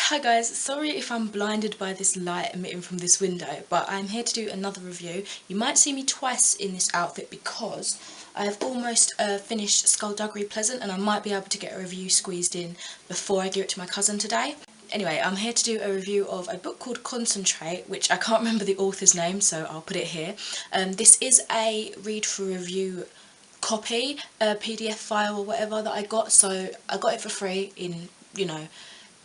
Hi guys, sorry if I'm blinded by this light emitting from this window, but I'm here to do another review. You might see me twice in this outfit because I have almost finished Skullduggery Pleasant and I might be able to get a review squeezed in before I give it to my cousin today. Anyway, I'm here to do a review of a book called Concentr8, which I can't remember the author's name, so I'll put it here. This is a read for review copy, a PDF file or whatever that I got, so I got it for free in,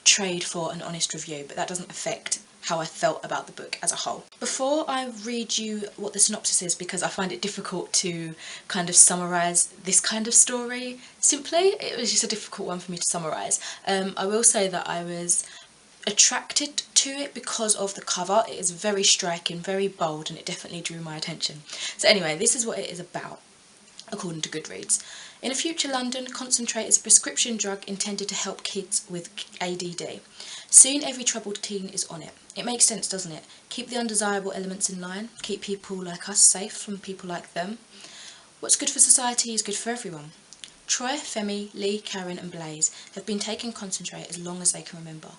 trade for an honest review, but that doesn't affect how I felt about the book as a whole. Before I read you what the synopsis is, because I find it difficult to kind of summarise this kind of story simply, it was just a difficult one for me to summarise. I will say that I was attracted to it because of the cover. It is very striking, very bold, and it definitely drew my attention. So anyway, this is what it is about, according to Goodreads. In a future London, Concentr8 is a prescription drug intended to help kids with ADD. Soon every troubled teen is on it. It makes sense, doesn't it? Keep the undesirable elements in line, keep people like us safe from people like them. What's good for society is good for everyone. Troy, Femi, Lee, Karen and Blaze have been taking Concentr8 as long as they can remember.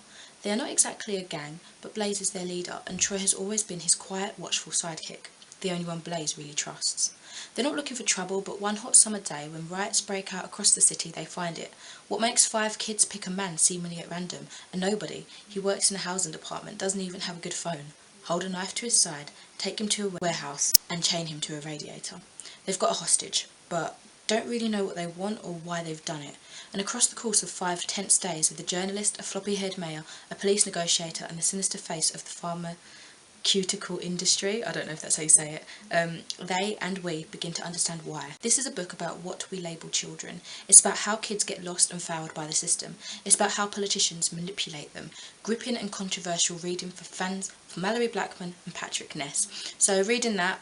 They are not exactly a gang, but Blaze is their leader and Troy has always been his quiet, watchful sidekick, the only one Blaze really trusts. They're not looking for trouble, but one hot summer day when riots break out across the city they find it. What makes 5 kids pick a man seemingly at random? A nobody. He works in a housing department, doesn't even have a good phone. Hold a knife to his side, take him to a warehouse and chain him to a radiator. They've got a hostage, but don't really know what they want or why they've done it. And across the course of 5 tense days with a journalist, a floppy-haired mayor, a police negotiator and the sinister face of the pharmaceutical industry, I don't know if that's how you say it, they and we begin to understand why. This is a book about what we label children. It's about how kids get lost and fouled by the system. It's about how politicians manipulate them. Gripping and controversial reading for fans of Mallory Blackman and Patrick Ness. So reading that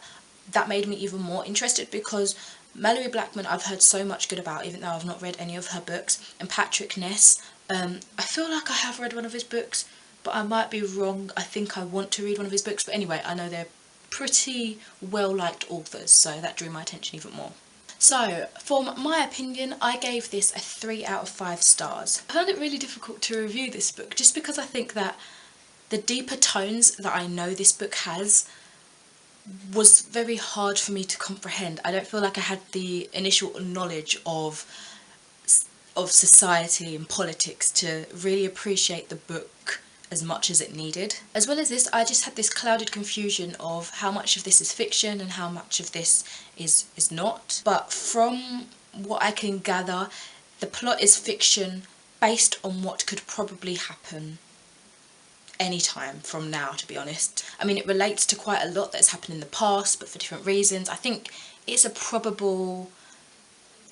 made me even more interested because Mallory Blackman I've heard so much good about, even though I've not read any of her books, and Patrick Ness, I feel like I have read one of his books, but I might be wrong. I think I want to read one of his books, but anyway, I know they're pretty well-liked authors, so that drew my attention even more. So, for my opinion, I gave this a 3 out of 5 stars. I found it really difficult to review this book, just because I think that the deeper tones that I know this book has was very hard for me to comprehend. I don't feel like I had the initial knowledge of society and politics to really appreciate the book as much as it needed. As well as this, I just had this clouded confusion of how much of this is fiction and how much of this is not. But from what I can gather, the plot is fiction based on what could probably happen any time from now, to be honest. I mean, it relates to quite a lot that's happened in the past, but for different reasons. I think it's a probable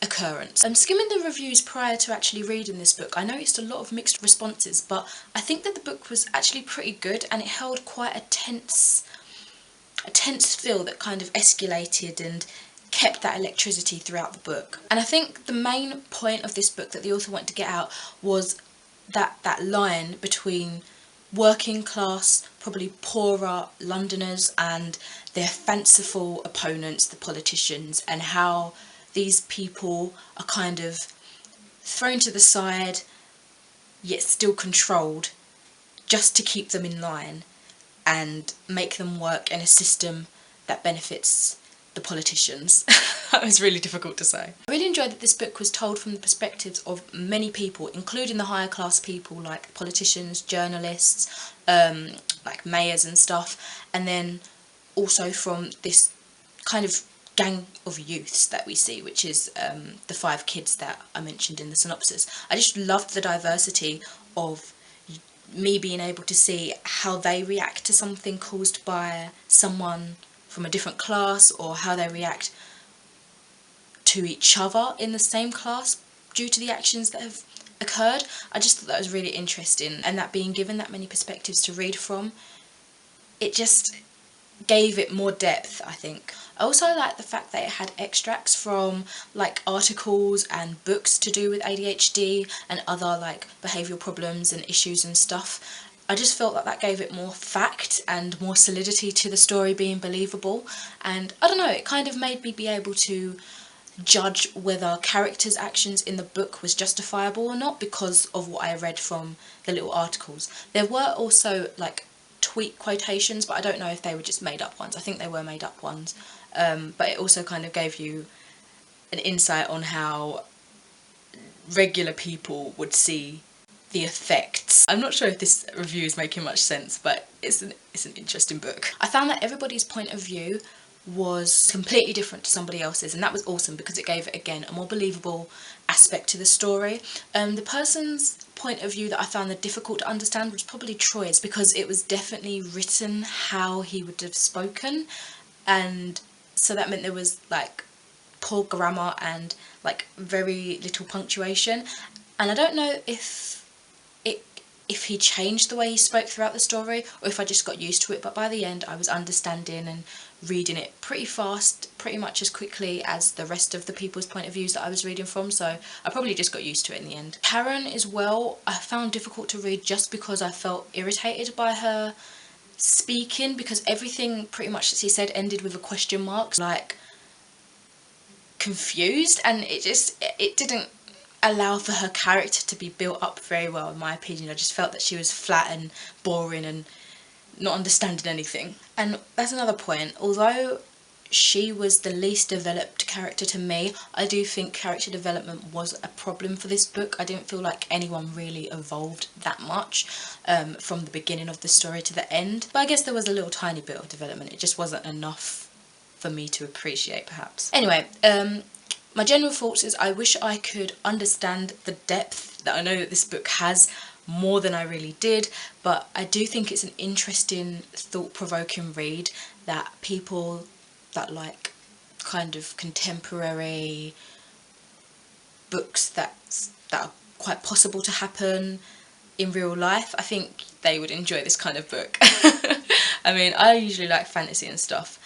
occurrence. Skimming the reviews prior to actually reading this book, I noticed a lot of mixed responses, but I think that the book was actually pretty good and it held quite a tense feel that kind of escalated and kept that electricity throughout the book. And I think the main point of this book that the author wanted to get out was that line between working class, probably poorer Londoners and their fanciful opponents, the politicians, and how these people are kind of thrown to the side yet still controlled just to keep them in line and make them work in a system that benefits the politicians. That was really difficult to say. I really enjoyed that this book was told from the perspectives of many people, including the higher class people like politicians, journalists, like mayors and stuff, and then also from this kind of gang of youths that we see, which is the 5 kids that I mentioned in the synopsis. I just loved the diversity of me being able to see how they react to something caused by someone from a different class, or how they react to each other in the same class due to the actions that have occurred. I just thought that was really interesting, and that being given that many perspectives to read from, it just gave it more depth, I think. I also like the fact that it had extracts from like articles and books to do with ADHD and other like behavioural problems and issues and stuff. I just felt that that gave it more fact and more solidity to the story being believable, and I don't know, it kind of made me be able to judge whether characters' actions in the book was justifiable or not because of what I read from the little articles. There were also like tweet quotations, but I don't know if they were just made up ones. I think they were made up ones, but it also kind of gave you an insight on how regular people would see the effects. I'm not sure if this review is making much sense, but it's an interesting book. I found that everybody's point of view was completely different to somebody else's, and that was awesome because it gave it, again, a more believable aspect to the story. The person's point of view that I found it difficult to understand was probably Troy's, because it was definitely written how he would have spoken, and so that meant there was like poor grammar and like very little punctuation, and I don't know if he changed the way he spoke throughout the story or if I just got used to it, but by the end I was understanding and reading it pretty fast, pretty much as quickly as the rest of the people's point of views that I was reading from, so I probably just got used to it in the end. Karen as well, I found difficult to read just because I felt irritated by her speaking, because everything pretty much that she said ended with a question mark, like confused, and it didn't allow for her character to be built up very well, in my opinion. I just felt that she was flat and boring and not understanding anything. And that's another point, although she was the least developed character to me, I do think character development was a problem for this book. I didn't feel like anyone really evolved that much from the beginning of the story to the end, but I guess there was a little tiny bit of development. It just wasn't enough for me to appreciate, perhaps. Anyway, my general thoughts is I wish I could understand the depth that I know that this book has more than I really did, but I do think it's an interesting, thought-provoking read that people that like kind of contemporary books that are quite possible to happen in real life, I think they would enjoy this kind of book. I mean, I usually like fantasy and stuff,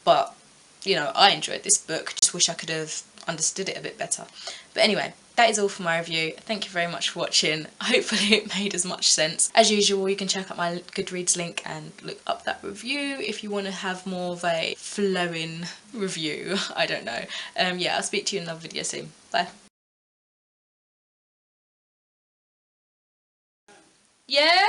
but you know, I enjoyed this book. Just wish I could have understood it a bit better. But anyway, that is all for my review. Thank you very much for watching. Hopefully it made as much sense. As usual, you can check out my Goodreads link and look up that review if you want to have more of a flowing review. I don't know. Yeah, I'll speak to you in another video soon. Bye. Yeah?